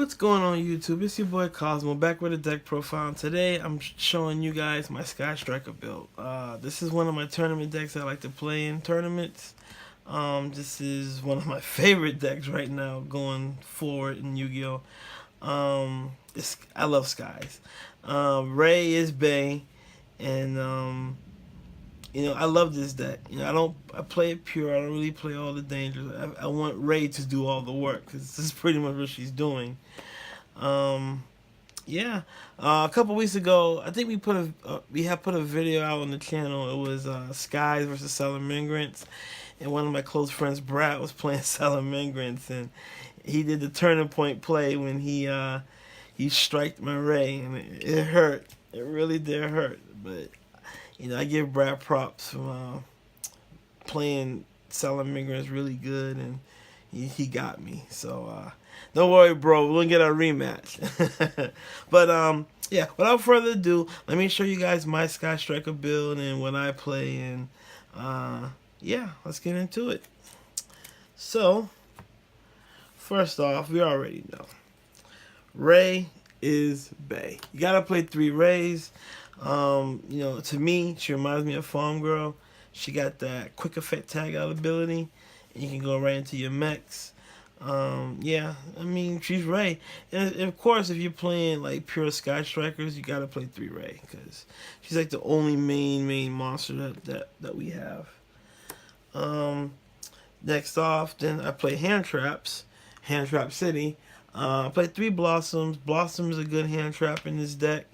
What's going on YouTube? It's your boy Kozmo back with a deck profile. And today I'm showing you guys my Sky Striker build. This is one of my tournament decks I like to play in tournaments. This is one of my favorite decks right now going forward in Yu-Gi-Oh! I love Skies. Ray is Bay, and I love this deck. I play it pure. I don't really play all the dangers. I want Ray to do all the work because this is pretty much what she's doing. Yeah. A couple weeks ago, I think we have put a video out on the channel. It was Skies versus Salamangreats, and one of my close friends, Brad, was playing Salamangreats, and he did the turning point play when he striked my Ray, and it hurt. It really did hurt, but. I give Brad props for playing Salamangreats really good, and he got me. So don't worry, bro. We're gonna get our rematch. But yeah. Without further ado, let me show you guys my Sky Striker build and what I play. And yeah, let's get into it. So first off, we already know Ray is Bay. You gotta play 3 Rays. To me, she reminds me of Farm Girl. She got that quick effect tag out ability, and you can go right into your mechs. Yeah, I mean, she's Ray. And of course, if you're playing like pure Sky Strikers, you gotta play 3 Ray, because she's like the only main monster that we have. Next off, then I play Hand Traps, Hand Trap City. I play 3 Blossoms. Blossom is a good hand trap in this deck.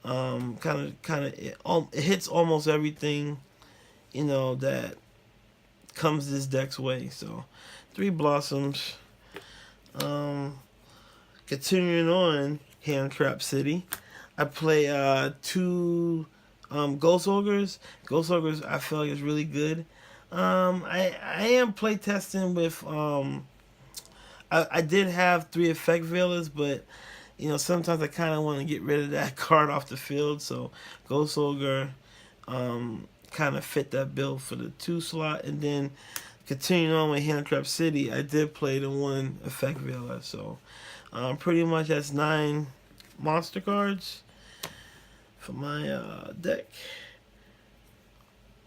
It hits almost everything, that comes this deck's way. So 3 Blossoms. Continuing on, Hand Trap City, I play 2 Ghost Ogres. Ghost Ogres I feel like is really good. I am play testing with I did have 3 Effect Veilers, but sometimes I kind of want to get rid of that card off the field, so Ghost Ogre kind of fit that build for the 2 slot. And then continuing on with Hand Trap City, I did play the 1 Effect Veiler, so pretty much that's 9 monster cards for my deck.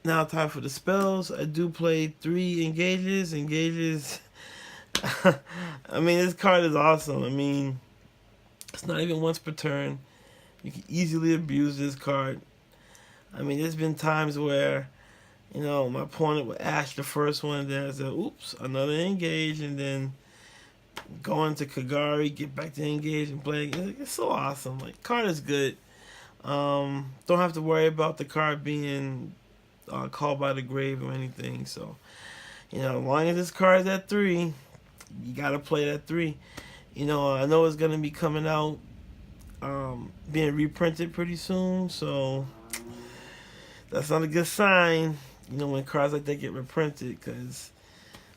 Now time for the spells. I do play 3 Engages. I mean, this card is awesome. I mean, it's not even once per turn. You can easily abuse this card. I mean, there's been times where, my opponent would ash the first one, and then I said, oops, another engage, and then go into Kagari, get back to engage, and play. It's so awesome. Like, card is good. Don't have to worry about the card being called by the grave or anything. So, as long as this card is at 3, you gotta play that 3. I know it's going to be coming out, being reprinted pretty soon, so that's not a good sign, when cards like that get reprinted, because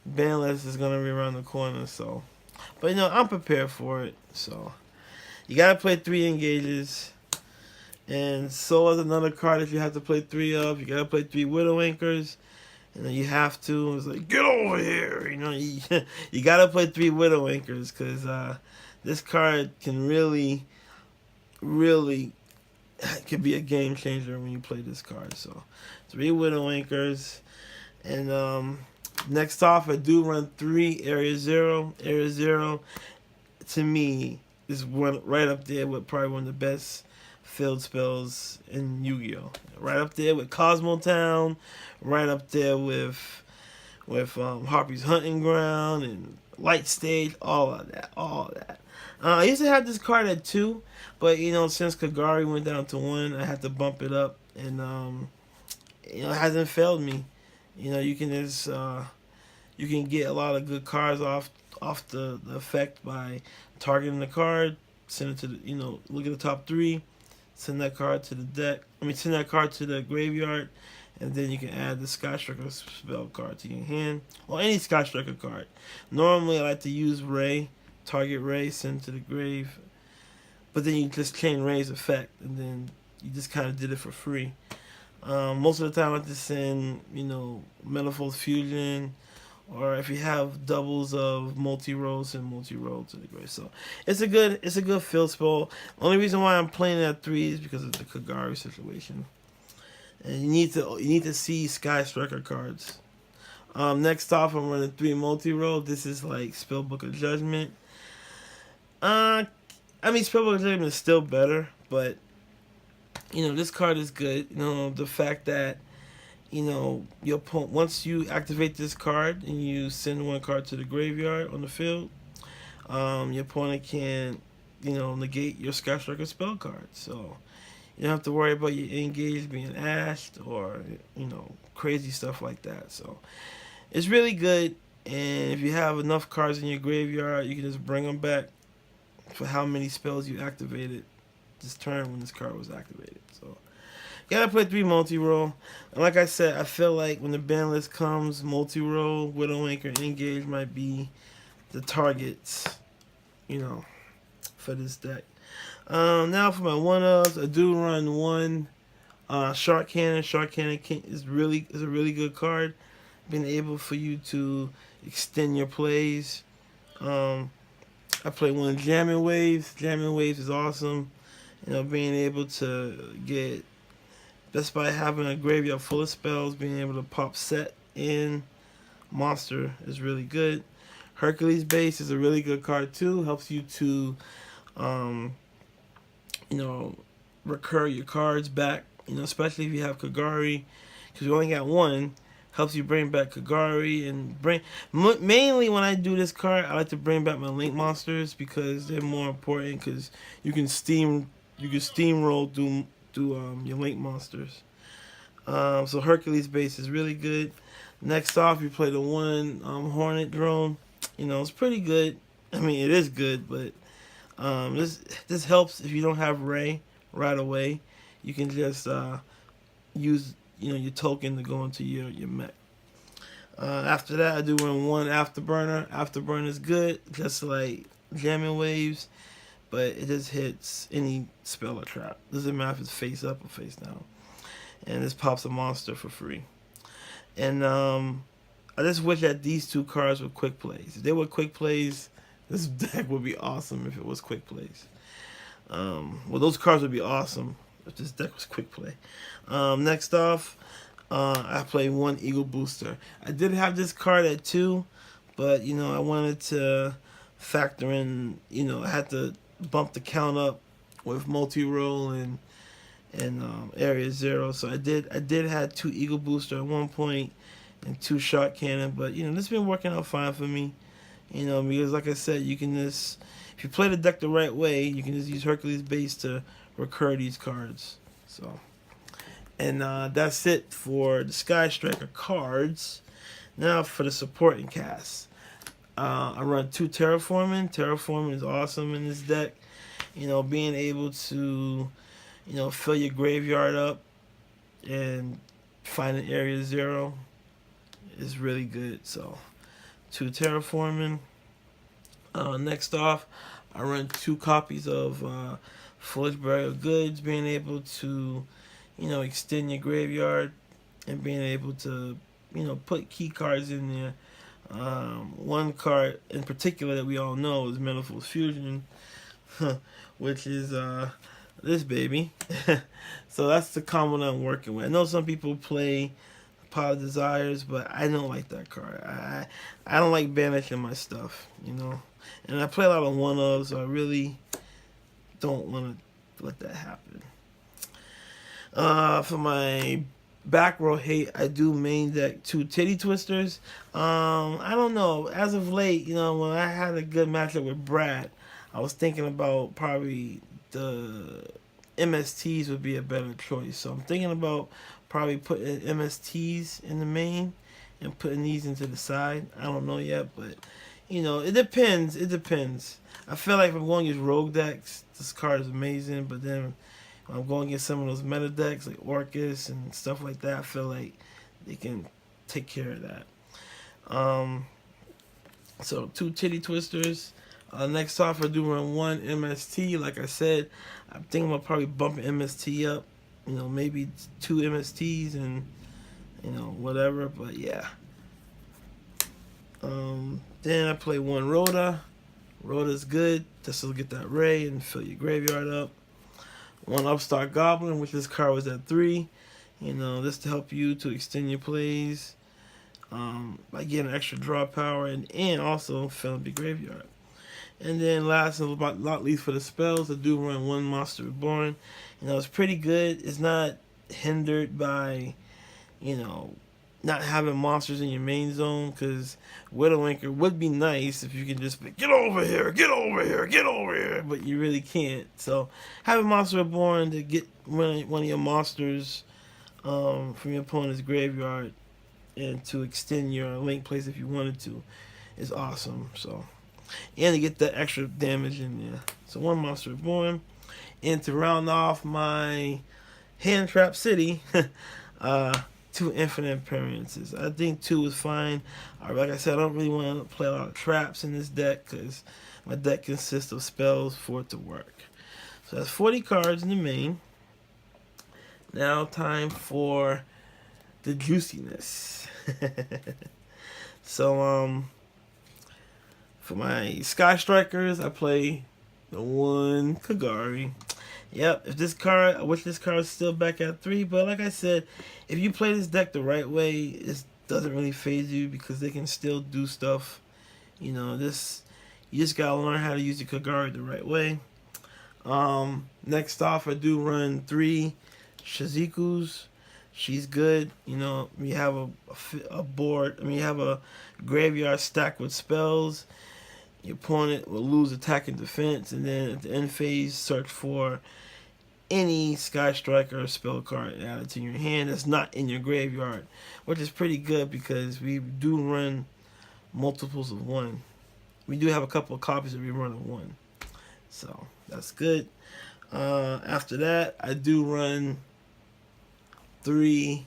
banlist is going to be around the corner, so. But, I'm prepared for it, so. You got to play 3 Engages, and so is another card that you have to play 3 of. You got to play 3 Widow Anchors. You have to. It's like, get over here. You gotta play 3 Widow Anchors, because this card can really could be a game changer when you play this card. So 3 Widow Anchors, and next off, I do run 3 Area Zero. Area Zero, to me, is one right up there with probably one of the best field spells in Yu-Gi-Oh! Right up there with Kozmo Town, right up there with Harpy's Hunting Ground and Light Stage, all of that. I used to have this card at 2, but since Kagari went down to 1, I had to bump it up, and it hasn't failed me. You can just you can get a lot of good cards off the effect by targeting the card, send it to the look at the top 3. Send that card to the deck. Send that card to the graveyard, and then you can add the Sky Striker spell card to your hand, or any Sky Striker card. Normally, I like to use Ray, target Ray, send to the grave, but then you just chain Ray's effect, and then you just kind of did it for free. Most of the time, I like to send, Metaphor's Fusion, or if you have doubles of multi-rolls and multi-roll to the grave. So it's a good field spell. Only reason why I'm playing at 3 is because of the Kagari situation. And you need to see Sky Striker cards. Next off, I'm running 3 multi-roll. This is like Spellbook of Judgment. I mean, Spellbook of Judgment is still better, but this card is good. The fact that your opponent, once you activate this card and you send one card to the graveyard on the field, your opponent can negate your Sky Striker spell card. So you don't have to worry about your engage being ashed or crazy stuff like that. So it's really good. And if you have enough cards in your graveyard, you can just bring them back for how many spells you activated this turn when this card was activated. So you gotta play 3 multi-roll. And like I said, I feel like when the ban list comes, multi-roll, Widowmaker, Engage might be the targets, for this deck. Now for my one-ups, I do run 1 Shark Cannon. Shark Cannon is a really good card. Being able for you to extend your plays. I play 1 Jamming Waves. Jamming Waves is awesome. Being able to get, just by having a graveyard full of spells, being able to pop set in monster is really good. Hercules Base is a really good card too. Helps you to, recur your cards back. Especially if you have Kagari, because we only got 1. Helps you bring back Kagari and mainly when I do this card, I like to bring back my Link monsters because they're more important. Because you can steamroll through your Link monsters. So Hercules Base is really good. Next off, you play the 1 Hornet Drone. It's pretty good. I mean, it is good, but this helps if you don't have Ray right away. You can just use your token to go into your mech. After that, I do run 1 Afterburner. Afterburner is good, just like Jamming Waves, but it just hits any spell or trap. Doesn't matter if it's face up or face down. And this pops a monster for free. And I just wish that these 2 cards were quick plays. If they were quick plays, this deck would be awesome if it was quick plays. Well, those cards would be awesome if this deck was quick play. Next off, I play 1 Eagle Booster. I did have this card at 2, but I wanted to factor in. I had to bump the count up with multi-roll and area 0. So I did have 2 Eagle Booster at one point and 2 Shark Cannon, but this has been working out fine for me. Because like I said, you can just, if you play the deck the right way, you can just use Hercules Base to recur these cards. So, and that's it for the Sky Striker cards. Now for the support and cast. I run 2 Terraforming. Terraforming is awesome in this deck. Being able to, fill your graveyard up and find an area 0 is really good. So, 2 Terraforming. Next off, I run 2 copies of Foolish Burial Goods, being able to, extend your graveyard and being able to, put key cards in there. One card in particular that we all know is Manifold Fusion, which is this baby. So that's the combo that I'm working with. I know some people play Pile of Desires, but I don't like that card. I don't like banishing my stuff, And I play a lot of 1-ofs, so I really don't want to let that happen. For my back row hate, I do main deck 2 Titty Twisters. I don't know. As of late, when I had a good matchup with Brad, I was thinking about probably the MSTs would be a better choice. So I'm thinking about probably putting MSTs in the main and putting these into the side. I don't know yet, but it depends. It depends. I feel like if I'm going against rogue decks, this card is amazing. But then when I'm going against some of those meta decks like Orcus and stuff like that, I feel like they can take care of that. So 2 Titty Twisters. Next off, I do run 1 MST. Like I said, I'm thinking about probably bumping MST up. Maybe 2 MSTs and whatever. But yeah. Then I play one Rhoda. Rhoda's good. This will get that Ray and fill your graveyard up. One Upstart Goblin, which this card was at 3. You know, this to help you to extend your plays by getting extra draw power and also fill up your graveyard. And then last and not least for the spells, I do run one Monster Reborn. You know, it's pretty good. It's not hindered by, you know, not having monsters in your main zone, because Widowmaker would be nice if you could just be, get over here, get over here, get over here, but you really can't. So having Monster Reborn to get one of your monsters from your opponent's graveyard and to extend your link place if you wanted to is awesome. So, and to get that extra damage in there. So one Monster Reborn. And to round off my Hand Trap City, 2 infinite appearances. I think 2 is fine. Like I said, I don't really want to play a lot of traps in this deck because my deck consists of spells for it to work. So that's 40 cards in the main. Now time for the juiciness. So for my Sky Strikers, I play the one Kagari. Yep, if this card, I wish this card was still back at 3, but like I said, if you play this deck the right way, it doesn't really phase you because they can still do stuff. You know, you just gotta learn how to use your Kagari the right way. Next off, I do run 3 Shizukus. She's good. You know, you have a board, I mean, you have a graveyard stacked with spells. Your opponent will lose attack and defense, and then at the end phase, search for any Sky Striker spell card added to your hand that's not in your graveyard, which is pretty good because we do run multiples of 1. We do have a couple of copies that we run of 1, so that's good. After that, I do run 3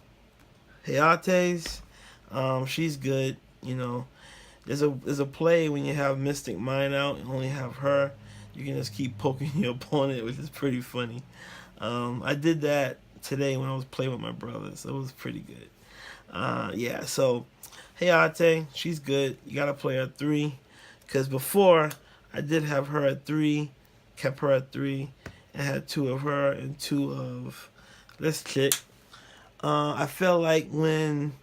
Hayates. She's good, you know. There's a play when you have Mystic Mine out and only have her. You can just keep poking your opponent, which is pretty funny. I did that today when I was playing with my brother, so it was pretty good. Yeah, so Hayate, she's good. You gotta play her at 3, because before I did have her at 3, kept her at 3, and had 2 of her and 2 of this chick. I felt like when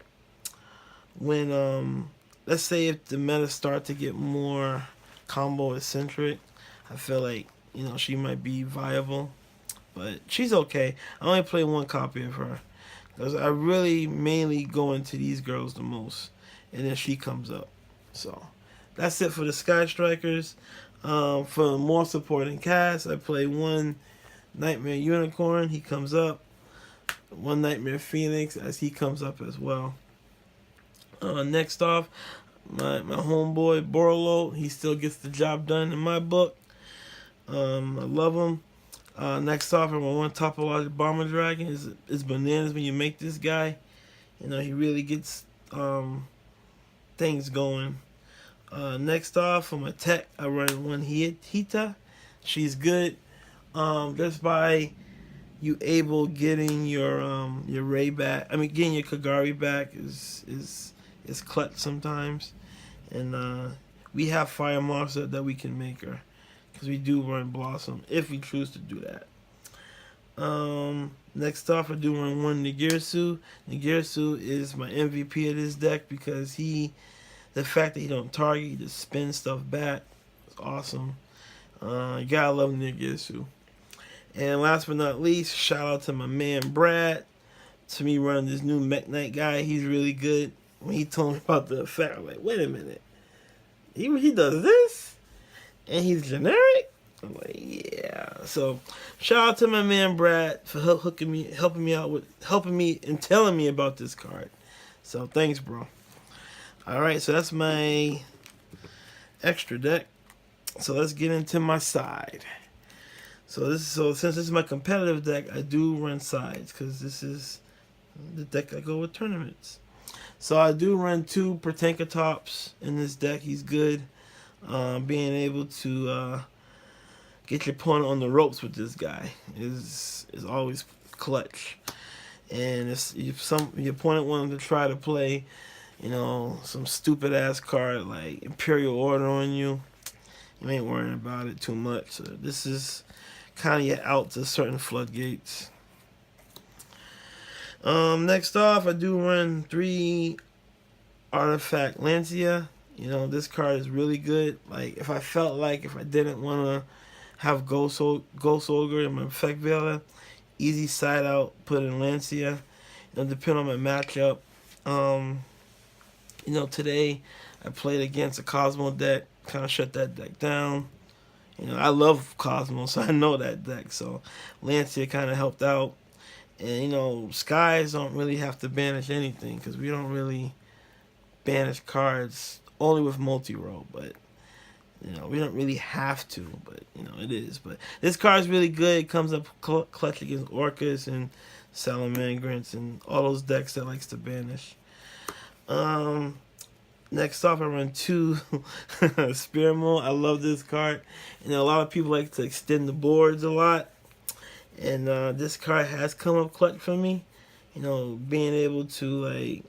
let's say if the meta start to get more combo eccentric, I feel like, you know, she might be viable, but she's okay. I only play 1 copy of her because I really mainly go into these girls the most, and then she comes up. So that's it for the Sky Strikers. For more supporting cast, I play 1 Nightmare Unicorn. He comes up. 1 Nightmare Phoenix as he comes up as well. Next off, my homeboy Borlo, he still gets the job done in my book. I love him. Next off, my 1 Topologic Bomber Dragon is bananas when you make this guy. You know, he really gets things going. Next off, for my tech, I run 1 Hita. She's good. Just by you able getting your Ray back, I mean getting your Kagari back is clutch sometimes, and we have Fire Monster that we can make her because we do run Blossom if we choose to do that. Next off, I do run 1 Nigirsu. Nigirsu is my MVP of this deck because the fact that he don't target, he just spins stuff back. It's awesome. You gotta love Nigirsu. And last but not least, shout out to my man Brad. To me, running this new Mech Knight guy, he's really good. When he told me about the effect, I'm like, wait a minute, he does this, and he's generic. I'm like, yeah. So shout out to my man Brad for helping me and telling me about this card. So thanks, bro. All right, so that's my extra deck. So let's get into my side. So since this is my competitive deck, I do run sides because this is the deck I go with tournaments. So I do run 2 Pertanka Tops in this deck. He's good. Being able to get your opponent on the ropes with this guy is always clutch. And if your opponent wanted to try to play, some stupid ass card like Imperial Order on you, you ain't worrying about it too much. So this is kind of your out to certain floodgates. Next off, I do run 3 Artifact Lancia. This card is really good. Like, if I didn't want to have Ghost Ogre and my Effect Veiler, easy side out, put in Lancia. Depending on my matchup. Today I played against a Kozmo deck, kind of shut that deck down. I love Kozmo, so I know that deck. So Lancia kind of helped out. And, Skies don't really have to banish anything because we don't really banish cards, only with multi-roll. But, we don't really have to, but, it is. But this card's really good. It comes up clutch against Orcas and Salamangreats and all those decks that likes to banish. Next off, I run 2 Spear Mode. I love this card. A lot of people like to extend the boards a lot. And this card has come up clutch for me. Being able to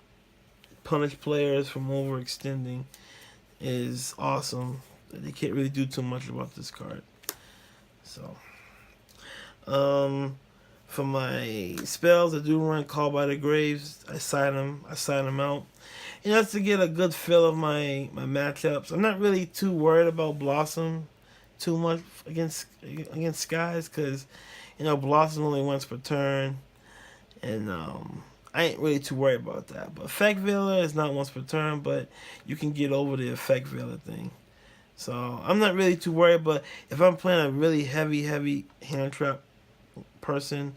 punish players from overextending is awesome. They can't really do too much about this card. So, for my spells, I do run Call by the Graves. I sign them out. That's to get a good feel of my matchups. I'm not really too worried about Blossom too much against Skies because Blossom only once per turn, and I ain't really too worried about that. But Effect Veiler is not once per turn, but you can get over the Effect Veiler thing. So I'm not really too worried. But if I'm playing a really heavy hand trap person,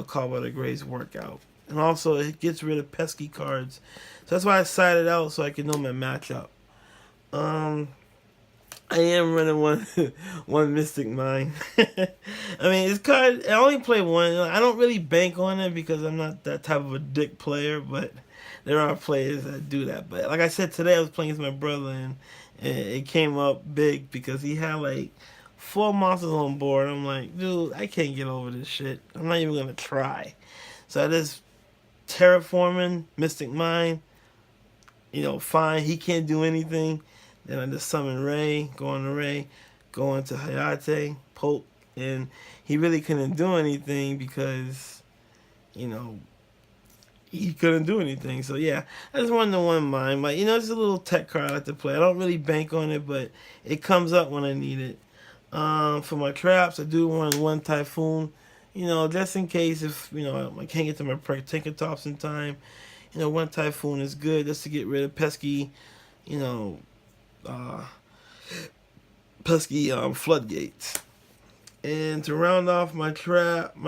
Call by the Graves work out. And also it gets rid of pesky cards. So that's why I sided out so I can know my matchup. I am running one Mystic Mind. I mean, this card, I only play one. I don't really bank on it because I'm not that type of a dick player, but there are players that do that. But like I said, today I was playing against my brother, and it came up big because he had 4 monsters on board. I'm like, dude, I can't get over this shit. I'm not even going to try. So I just terraforming Mystic Mind, fine, he can't do anything. Then I just summon Ray, go into Hayate, poke, and he really couldn't do anything because, he couldn't do anything. So yeah, I just wanted to one mind. It's a little tech card I like to play. I don't really bank on it, but it comes up when I need it. For my traps, I do run 1 Typhoon, just in case if, I can't get to my Tinkertops in time. 1 Typhoon is good just to get rid of pesky, floodgates. And to round off my trap, for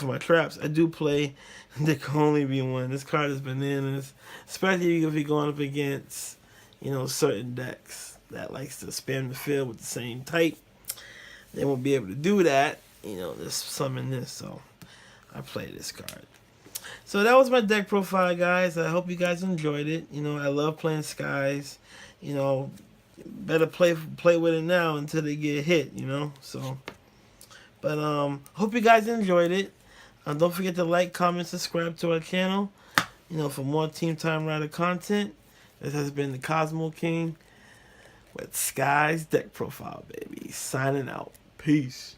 my traps, I do play There Can Only Be One. This card is bananas, especially if you're going up against, certain decks that likes to spam the field with the same type. They won't be able to do that, just summon this. So I play this card. So that was my deck profile, guys. I hope you guys enjoyed it. I love playing Skies. Better play with it now until they get hit, So, but hope you guys enjoyed it. Don't forget to like, comment, subscribe to our channel. For more Team Time Rider content. This has been the Kozmo King with Skies deck profile, baby. Signing out. Peace.